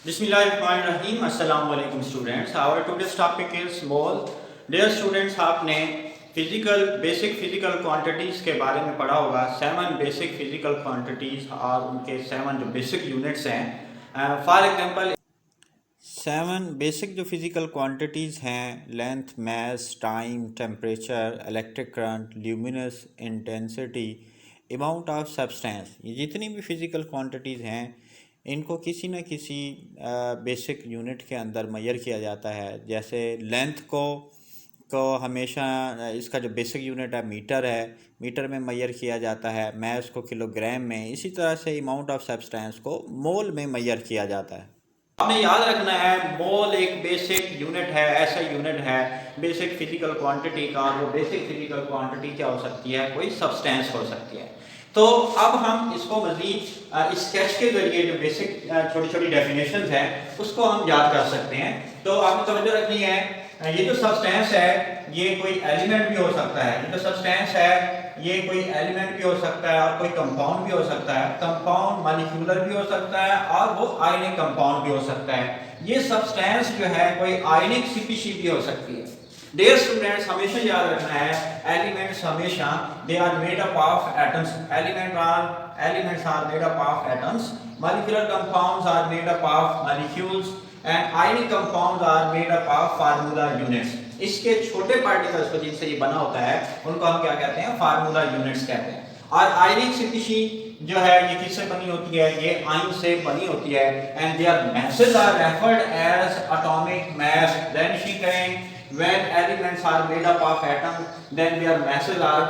बिस्मिल्लाहिर्रहमानिर्रहीम अस्सलाम वालेकुम students. Our today's topic is mole. Dear students, आपने बेसिक फिजिकल क्वांटिटीज़ के बारे में पढ़ा होगा। 7 बेसिक फिजिकल क्वांटिटीज़ और उनके 7 जो बेसिक यूनिट्स हैं। फॉर एग्जांपल 7 बेसिक जो फिज़िकल क्वांटिटीज़ हैं, length, mass, time, temperature, electric current, luminous intensity, amount of substance. ये जितनी भी फिज़िकल क्वांटिटीज़ हैं इनको किसी न किसी बेसिक यूनिट के अंदर मेजर किया जाता है। जैसे लेंथ को हमेशा इसका जो बेसिक यूनिट है मीटर है, मीटर में मेजर किया जाता है। मास को किलोग्राम में, इसी तरह से अमाउंट ऑफ सब्सटेंस को मोल में मेजर किया जाता है। आपने याद रखना है, मोल एक बेसिक यूनिट है, ऐसा यूनिट है बेसिक फिजिकल क्वांटिटी का। और वो बेसिक फिजिकल क्वांटिटी क्या हो सकती है? कोई सब्सटेंस हो सकती है। तो अब हम इसको मजीद स्केच के जरिए जो बेसिक छोटी छोटी डेफिनेशंस हैं उसको हम याद कर सकते हैं। तो आपको तवज्जो रखनी है, ये जो सब्सटेंस है ये कोई एलिमेंट भी हो सकता है। ये जो सब्सटेंस है ये कोई एलिमेंट भी हो सकता है और कोई कंपाउंड भी हो सकता है। कंपाउंड मॉलिक्यूलर भी हो सकता है और वो आयनिक कंपाउंड भी हो सकता है। ये सब्सटेंस जो है कोई आयनिक स्पीशीज भी हो सकती है। डियर स्टूडेंट्स, हमेशा याद रखना है, एलिमेंट्स हमेशा they are made up of atoms. Elements are made up of atoms. Molecular compounds are made up of molecules and ionic compounds are made up of formula units. इसके छोटे particles को जिनसे ये बना होता है उनको हम क्या कहते हैं? फार्मूला यूनिट्स कहते हैं। और आयनिक स्पीशीज जो है ये किससे बनी होती है? ये आयन से बनी होती है। And their masses are referred as atomic mass. Then she कहें when elements are made up of atoms then their masses are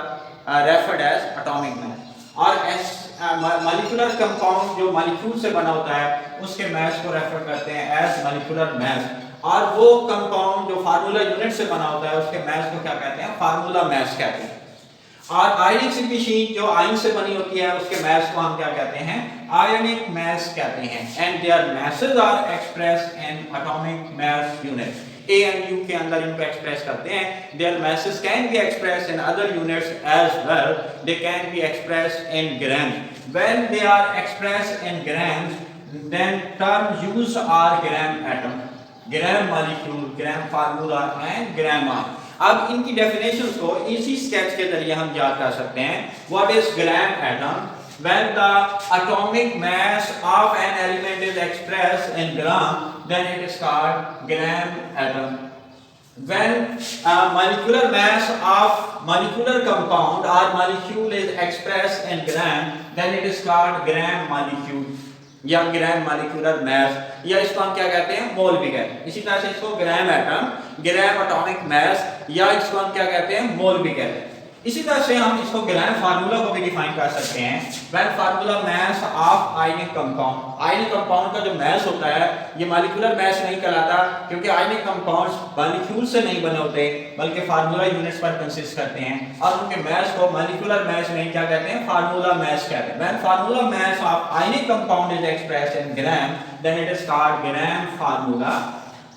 referred as atomic mass। और मॉलिक्यूलर कंपाउंड जो मॉलिक्यूल से बना होता है उसके मास को रेफर करते हैं एज मॉलिक्यूलर मास। और वो कंपाउंड जो फार्मूला यूनिट से बना होता है उसके मास को क्या कहते हैं? फार्मूला मास कहते हैं। और आयनिक स्पीशीज जो आयन से बनी होती है उसके मास को हम क्या कहते हैं? आयनिक मास कहते हैं। And their masses are expressed in atomic mass unit. A and U के अंदर इनको एक्सप्रेस करते हैं। Their masses can be expressed in other units as well. They can be expressed in grams. When they are expressed in grams, then terms used are gram atom, gram molecule, gram formula and gram mass। अब इनकी definitions को इसी sketch के जरिए हम याद कर सकते हैं। What is gram atom? When the atomic mass of an element is expressed in gram, then it is called gram atom। When molecular mass of molecular compound or molecule is expressed in gram, then it is called gram molecule या gram molecular मास, या इसको हम क्या कहते हैं? मोल भी कहते हैं। इसी तरह से इसको ग्राम एटम, ग्राम एटॉमिक मास, या इसको हम क्या कहते हैं? मोल भी कहते हैं। इसी तरह से हम इसको ग्राम फार्मूला को भी डिफाइन कर सकते हैं। When formula mass of ionic compound. Ionic compound का जो मास होता है ये मॉलिक्यूलर मास नहीं कहलाता, क्योंकि आयनिक कंपाउंड्स मॉलिक्यूल से नहीं बने होते बल्कि फार्मूला यूनिट्स पर कंसिस्ट करते हैं। और उनके मास को मॉलिक्यूलर मास नहीं क्या कहते हैं? फार्मूला मास कहते हैं। When formula mass of ionic compound is expressed in gram, then it is called gram formula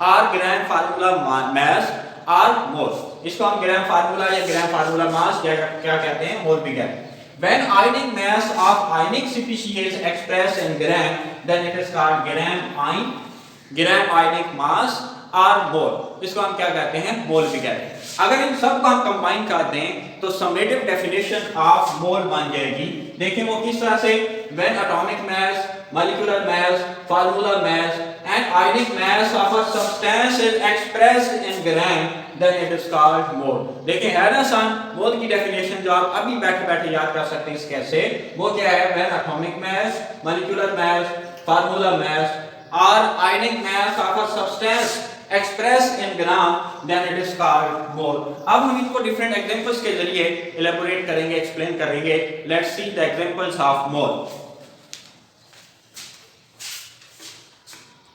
और ग्राम फार्मूला मास और मोल। इसको हम ग्राम फार्मूला या ग्राम फार्मूला मास क्या कहते हैं? मोल भी कहते हैं। When ionic mass of ionic species is expressed in gram, then it is called gram ionic mass और मोल। इसको हम क्या कहते हैं? मोल भी कहते हैं। अगर इन सब को हम कंबाइन कर दें तो समेटिव डेफिनेशन ऑफ मोल बन जाएगी। देखें वो किस तरह से? When atomic mass, molecular mass, formula mass and ionic mass of a substance is expressed in gram, then it is called mole। देखें है ना आसान? मोल की डेफिनेशन जो आप अभी बैठे बैठे याद कर सकते हैं कैसे, वो क्या है? when atomic mass, molecular mass, formula mass or ionic mass of a substance expressed in gram, then it is called mole। अब हम इनको डिफरेंट एग्जांपल्स के जरिए इलेबोरेट करेंगे, एक्सप्लेन करेंगे। Let's see the examples of mole.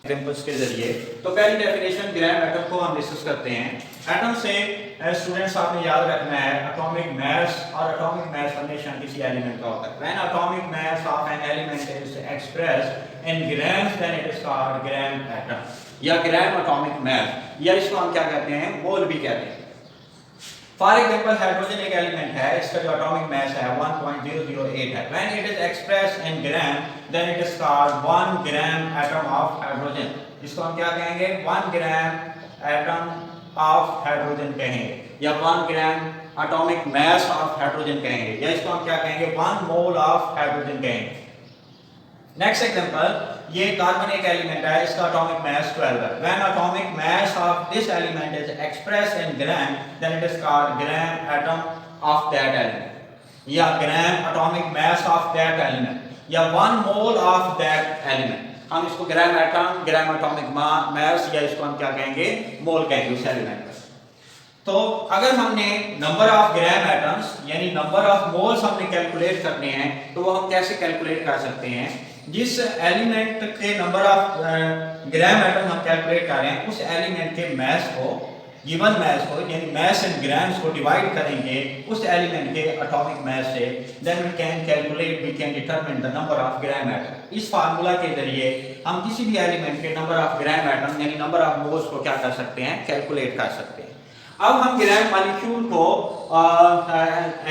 Examples के जरिए तो पहली डेफिनेशन ग्राम एटम को हम डिस्कस करते हैं। एटम से स्टूडेंट्स आपने याद रखना है एटॉमिक मास, और एटॉमिक मास हमेशा किसी एलिमेंट का होता है। When atomic mass of an element is expressed in grams, then it is called gram atom या ग्राम एटॉमिक मास, या इसको हम क्या कहते हैं? मोल भी कहते हैं। फॉर एग्जांपल हाइड्रोजन एक एलिमेंट है, इसका जो एटॉमिक मास है 1.008 है। When it is expressed in gram then it is called 1 gram atom of hydrogen. इसको हम क्या कहेंगे? 1 ग्राम एटम ऑफ हाइड्रोजन कहेंगे, या 1 gram atomic mass of hydrogen कहेंगे, या इसको हम क्या कहेंगे? 1 मोल ऑफ हाइड्रोजन कहेंगे। नेक्स्ट एग्जांपल, ये कार्बन एक एलिमेंट है, इसका एटॉमिक मास 12 है। When atomic mass of this element is expressed in gram then it is called gram atom of that element, या gram atomic mass of that element, या 1 mole of that element. हम इसको gram atom, ग्राम atomic मास, या इसको हम क्या कहेंगे? मोल कहेंगे उस एलिमेंट का। तो अगर हमने नंबर ऑफ ग्राम एटम्स यानी नंबर ऑफ मोल्स हमने कैलकुलेट करने हैं, तो वो हम कैसे कैलकुलेट कर सकते हैं? जिस एलिमेंट के नंबर ऑफ ग्राम एटम हम कैलकुलेट कर रहे हैं, उस एलिमेंट के मास को, गिवन मास को, यानी मास इन ग्राम्स को डिवाइड करेंगे उस एलिमेंट के एटॉमिक मास से, then we can calculate, we can determine the number of gram atom. इस फार्मूला के जरिए हम किसी भी एलिमेंट के नंबर ऑफ ग्राम एटम यानी नंबर ऑफ मोल्स को क्या कर सकते हैं? कैलकुलेट कर सकते हैं। अब हम ग्राम मॉलिक्यूल को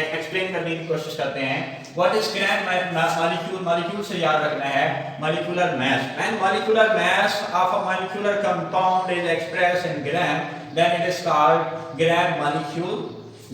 एक्सप्लेन करने की कोशिश करते हैं। What is gram molecule? Molecule से याद रखना है molecular mass. When molecular mass of a molecular compound is expressed in gram then it is called gram molecule,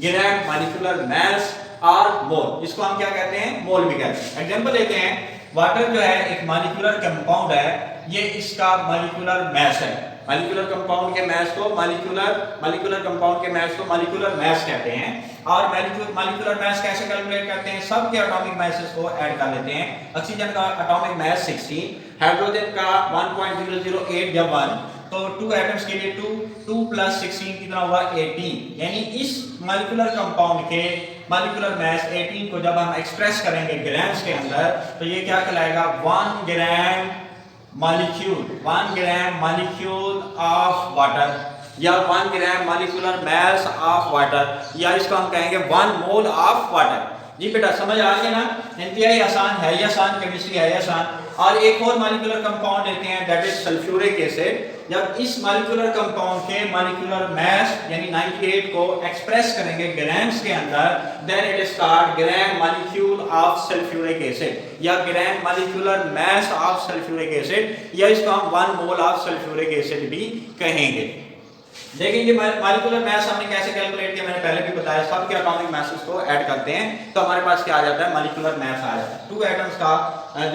gram molecular mass और मोल। इसको हम क्या कहते हैं? मोल भी कहते हैं। एग्जांपल लेते हैं, वाटर जो है एक मॉलिक्यूलर कंपाउंड है, ये इसका मॉलिक्यूलर मास है। मॉलिक्यूलर कंपाउंड के मास को मॉलिक्यूलर कंपाउंड के मास को मॉलिक्यूलर मास कहते हैं। और मॉलिक्यूलर मास कैसे कैलकुलेट करते हैं? सब के एटॉमिक मासेस को ऐड कर लेते हैं। ऑक्सीजन का एटॉमिक मास 16, हाइड्रोजन का 1.008 जब 1, तो 2 एटम्स के लिए 2 प्लस 16 कितना हुआ? 18। यानी इस मॉलिक्यूलर कंपाउंड के मॉलिक्यूलर मास 18 को जब हम एक्सप्रेस करेंगे ग्राम्स के अंदर, तो ये क्या कहलाएगा? 1 gram molecule, 1 gram molecule of water, या 1 ग्राम मॉलिक्यूलर मास ऑफ वाटर, या इसको हम कहेंगे 1 मोल ऑफ वाटर। जी बेटा समझ आ गया ना? इंतहाई आसान है, ये आसान केमिस्ट्री है, ये आसान। और एक और मॉलिक्यूलर कंपाउंड लेते हैं, दैट इज सल्फ्यूरिक एसिड। जब इस मॉलिक्यूलर कंपाउंड के मॉलिक्यूलर मास यानी 98 को एक्सप्रेस करेंगे ग्राम्स के अंदर, then it is called gram molecule of sulphuric acid, या gram molecular mass of sulphuric acid, या इसको हम 1 मोल ऑफ सल्फ्यूरिक एसिड भी कहेंगे। देखेंगे मॉलिक्यूलर मास हमने कैसे कैलकुलेट किया, मैंने पहले भी बताया। सब के एटॉमिक मासेस को ऐड करते हैं तो हमारे पास क्या आ जाता है? मॉलिक्यूलर मास आ जाता है। 2 एटम्स का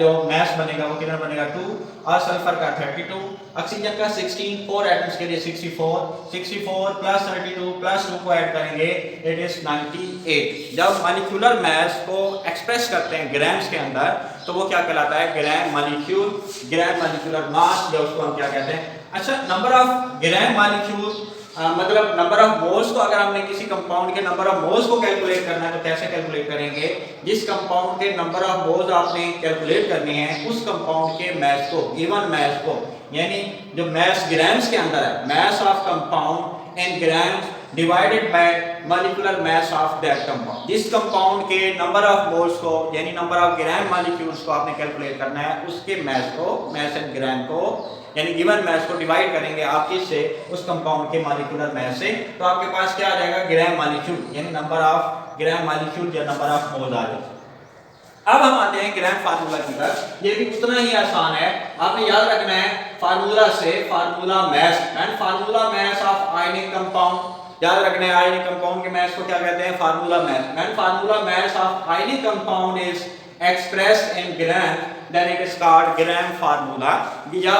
जो मास बनेगा वो कितना बनेगा? 2, और सल्फर का 32, ऑक्सीजन का 16, 4 एटम्स के लिए 64 प्लस 32 प्लस 2 को ऐड करेंगे, इट इज 98। जब मॉलिक्यूलर मास को एक्सप्रेस करते हैं ग्राम्स के अंदर, तो वो क्या कहलाता है? ग्राम मॉलिक्यूल, ग्राम मॉलिक्यूलर मास, या उसको हम क्या कहते हैं? अच्छा, नंबर ऑफ ग्राम मॉलिक्यूल मतलब नंबर ऑफ मोल्स को, अगर हमने किसी कंपाउंड के नंबर ऑफ मोल्स को कैलकुलेट करना है तो कैसे कैलकुलेट करेंगे? जिस कंपाउंड के नंबर ऑफ मोल्स आपने कैलकुलेट करने हैं, उस कंपाउंड के मास को, गिवन मास को, यानी जो मास ग्राम्स के अंदर है, mass of compound in grams divided by molecular mass of that compound. जिस कंपाउंड के नंबर ऑफ मोल्स को यानी नंबर ऑफ ग्राम मॉलिक्यूल्स को आपने कैलकुलेट करना है, उसके मास को, मास इन ग्राम को यानी गिवन मास को डिवाइड करेंगे आप किससे? उस कंपाउंड के मॉलिक्यूलर मास से, तो आपके पास क्या आ जाएगा? ग्राम मॉलिक्यूल, यानी नंबर ऑफ ग्राम मॉलिक्यूल या नंबर ऑफ मोल्स आ जाएगा। अब हम आते हैं ग्राम फार्मूला की तरफ। ये भी उतना ही आसान है, आपने याद रखना है फार्मूला से, formula mass and formula mass of ionic compound. याद रखना है आयनिक कंपाउंड के मास को क्या कहते हैं? Formula mass. And formula mass of ionic compound is expressed in gram, then it is called gram formula, या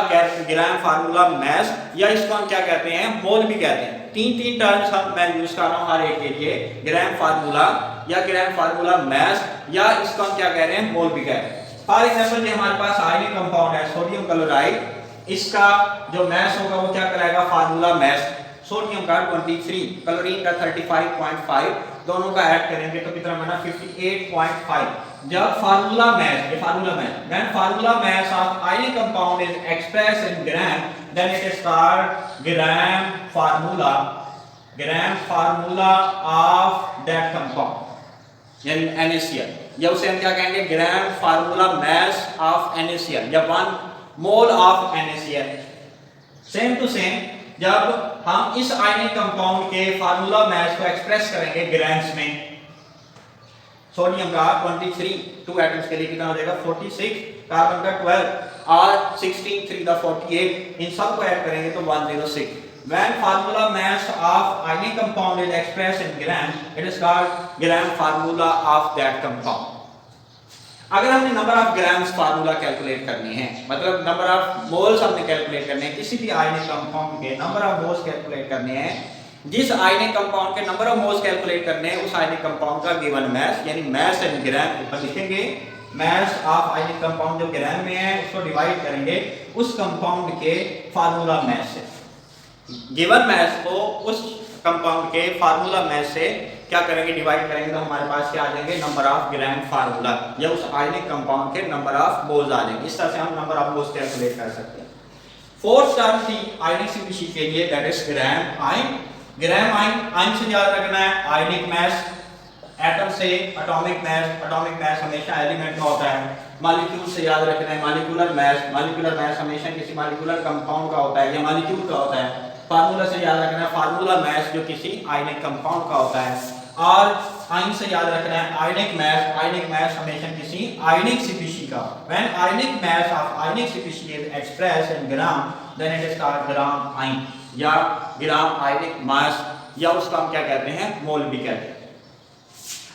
ग्राम फार्मूला मास, या इसको हम क्या कहते हैं? मोल भी कहते हैं। 3 टर्म्स हम मैं यूज कर रहा हूं हर एक के लिए, ग्राम फार्मूला या ग्राम फार्मूला मास, या इसको हम क्या कह रहे हैं? मोल भी कह रहे हैं। फॉर एग्जांपल ये हमारे पास आयनिक कंपाउंड है सोडियम क्लोराइड, इसका जो मास होगा वो क्या कहलाएगा? Formula mass. सोडियम का 23, क्लोरीन का 35.5, दोनों का ऐड करेंगे तो कितना बना? 58.5। जब फार्मूला मास, ये formula mass, when formula mass of ionic compound is expressed in gram, then it is called gram formula, gram formula of that compound यानी NaCl, या उसे हम क्या कहेंगे? Gram formula mass of NaCl, या 1 mole of NaCl। Same to same जब हम इस आयनिक कंपाउंड के फार्मूला मैथ को एक्सप्रेस करेंगे ग्राम्स में, सोडियम का 23 टू एटम्स के लिए कितना हो जाएगा 46, कार्बन का 12 और 16 3 का 48, इन सब को ऐड करेंगे तो 106. When formula mass of ionic compound is expressed in gram, it is called gram formula of that compound. अगर हमने number of grams formula calculate करनी है, मतलब नंबर ऑफ मोल्स हमने कैलकुलेट करने हैं, किसी भी आयनिक कंपाउंड के नंबर ऑफ मोल्स कैलकुलेट करने हैं, जिस आयनिक कंपाउंड के नंबर ऑफ मोल्स कैलकुलेट करने हैं उस आयनिक कंपाउंड का गिवन मास यानी मास इन ग्राम ऊपर लिखेंगे. मास ऑफ आयनिक कंपाउंड जो ग्राम में है उसको डिवाइड करेंगे उस कंपाउंड के फार्मूला मास से. गिवन मास को उस कंपाउंड के फार्मूला मास से क्या करेंगे, डिवाइड करेंगे तो हमारे पास क्या आ जाएंगे नंबर ऑफ ग्राम फार्मूला या उस आयनिक कंपाउंड के नंबर ऑफ मोल्स आ जाएंगे. इस तरह से हम नंबर ऑफ मोल्स कैलकुलेट कर सकते हैं. फोर्थ टर्म थी आयनिक स्पीशीज के लिए, that is gram ion. Gram ion, ion से याद रखना है आयनिक मास, एटम से एटॉमिक मास, एटॉमिक मास हमेशा एलिमेंट का होता है. मॉलिक्यूल से याद रखना है मॉलिक्यूलर मास, मॉलिक्यूलर मास हमेशा किसी मॉलिक्यूलर कंपाउंड का होता है या मॉलिक्यूल का होता है. फार्मूला से याद रखना है फार्मूला मास जो किसी आयनिक कंपाउंड का होता है. और आयन से याद रखना है आयनिक मास हमेशा किसी आयनिक स्पीशीज का. When ionic mass of ionic species is expressed in gram then it is called gram ion या ग्राम आयनिक मास, या उसको हम क्या कहते हैं मोल भी कहते हैं.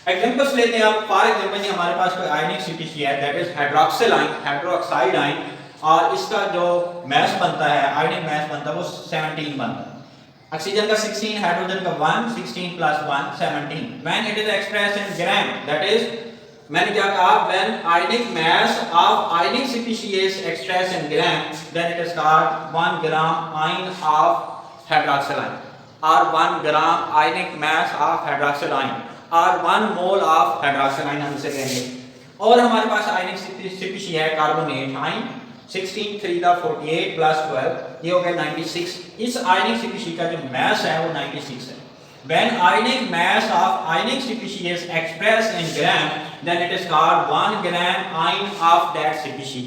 एग्जांपल्स लेते हैं आप. फॉर एग्जांपल हमारे पास कोई आयनिक स्पीशीज है that is hydroxyl ion, hydroxide ion, और इसका जो मास बनता है आयनिक मास बनता है वो 17 बनता है. ऑक्सीजन का 16, हाइड्रोजन का 1, 16 plus 1 17. When it is expressed in gram, that is मैंने क्या कहा, when ionic mass of ionic species is expressed in gram, then it is called 1 gram ion of hydroxyl ion, or 1 gram ionic mass of hydroxyl ion, or 1 mole of hydroxyl ion हम इसे कहेंगे. और हमारे पास आयनिक species है carbonate ion, 16 3 का 48 plus 12, ये हो गया 96. इस आयनिक स्पीशीज का जो मास है वो 96 है. When ionic mass of ionic species is expressed in gram, then it is called 1 gram ion of that species.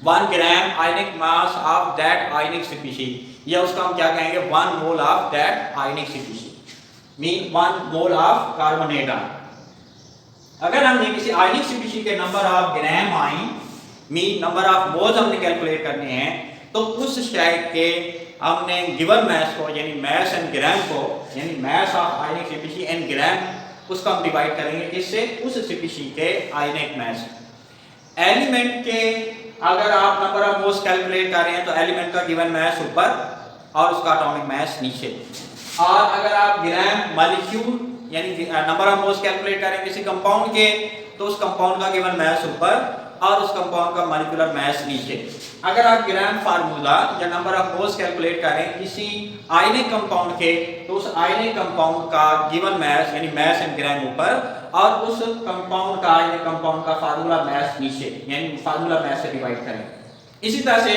1 gram ionic mass of that ionic species, या उसका हम क्या कहेंगे 1 mole of that ionic species, mean 1 mole of carbonate ion. अगर हमने किसी ionic species के number of gram ion mean number of moles हमने कैलकुलेट करने हैं, तो उस शय के हमने गिवन मास को यानी मास एंड ग्राम को यानी mass of ionic species and gram उसको हम डिवाइड करेंगे किससे, उस स्पीशीज के आयनिक मास. एलिमेंट के अगर आप नंबर ऑफ मोल्स कैलकुलेट कर रहे हैं तो एलिमेंट का गिवन मास ऊपर और उसका एटॉमिक मास नीचे. और अगर आप ग्राम मॉलिक्यूल यानी नंबर ऑफ मोल्स कैलकुलेट करें किसी कंपाउंड के तो उस कंपाउंड का गिवन मास ऊपर और उस कंपाउंड का मॉलिक्यूलर मास नीचे. अगर आप ग्राम फार्मूला या नंबर ऑफ मोल्स कैलकुलेट करें किसी आयनिक कंपाउंड के तो उस आयनिक कंपाउंड का गिवन मास यानी मास इन ग्राम ऊपर और उस कंपाउंड का यानी कंपाउंड का फार्मूला मास नीचे यानी फार्मूला मास से डिवाइड करें. इसी तरह से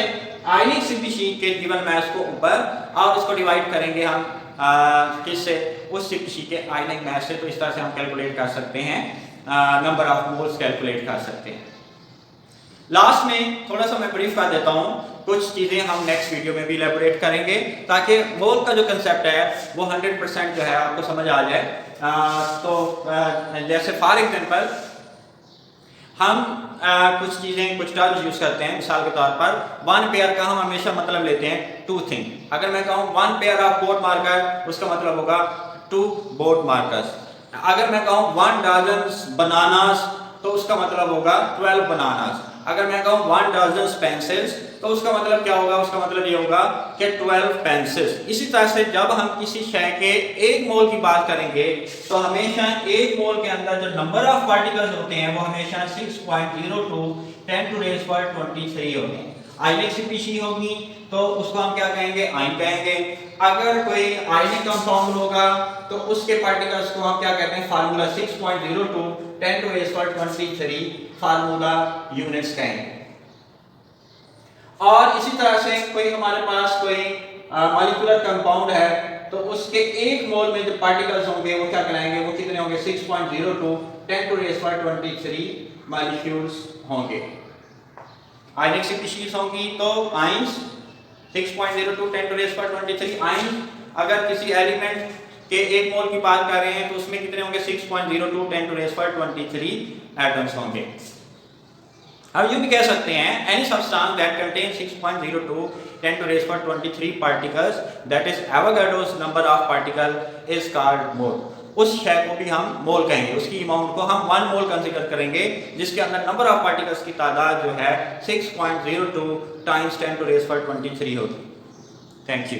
आयनिक स्पीशीज के गिवन मास को ऊपर और उसको डिवाइड करेंगे हम किससे, उस स्पीशीज के आयनिक मास से. तो इस तरह से हम कैलकुलेट कर सकते हैं नंबर ऑफ मोल्स कैलकुलेट कर सकते हैं. लास्ट में थोड़ा सा मैं ब्रीफ कर देता हूँ, कुछ चीज़ें हम नेक्स्ट वीडियो में भी इलेबोरेट करेंगे ताकि मोल का जो कंसेप्ट है वो 100% जो है आपको समझ आ जाए. जैसे फॉर एग्जांपल हम कुछ चीज़ें कुछ टर्म्स यूज़ करते हैं. मिसाल के तौर पर 1 पेयर का हम हमेशा मतलब लेते हैं 2 थिंग. अगर मैं कहूँ 1 पेयर ऑफ बोर्ड मार्कर उसका मतलब होगा 2 बोर्ड मार्कर्स. अगर मैं कहूँ 1 डजन बनानास तो उसका मतलब होगा 12 बनानास. अगर मैं कहूँ 1 डजन पेंसिल्स तो उसका मतलब क्या होगा, उसका मतलब ये होगा कि 12 पेंसिल्स. इसी तरह से जब हम किसी शय के एक मोल की बात करेंगे तो हमेशा एक मोल के अंदर जो नंबर ऑफ पार्टिकल्स होते हैं वो हमेशा 6.02 10⁻23 होते हैं. आयनिक स्पीशीज होगी तो उसको हम क्या कहेंगे, आयन कहेंगे. अगर कोई आयनिक कंपाउंड होगा तो उसके पार्टिकल्स को हम क्या कहते हैं, फार्मूला 6.02 10⁻23 फार्मूला यूनिट्स कहेंगे. और इसी तरह से कोई हमारे पास कोई मॉलिक्यूलर कंपाउंड है तो उसके एक मोल में जो पार्टिकल्स होंगे वो क्या कहलाएंगे, वो कितने होंगे 6.02 10⁻23 मॉलिक्यूल्स होंगे. आयनिक स्पीशीज होंगी तो आयंस 6.02 10 to raise पर 23 आयन अगर किसी एलिमेंट के 1 मोल की बात कर रहे हैं तो उसमें कितने होंगे 6.02 10 to raise पर 23 एटम्स होंगे। अब यूं भी कह सकते हैं any substance that contain 6.02 10 to raise पर 23 particles that is Avogadro's number of particle is called mole. उस शय को भी हम मोल कहेंगे, उसकी अमाउंट को हम 1 मोल कंसीडर करेंगे जिसके अंदर नंबर ऑफ पार्टिकल्स की तादाद जो है 6.02 टाइम्स 10 to raise पर 23 होगी। Thank you.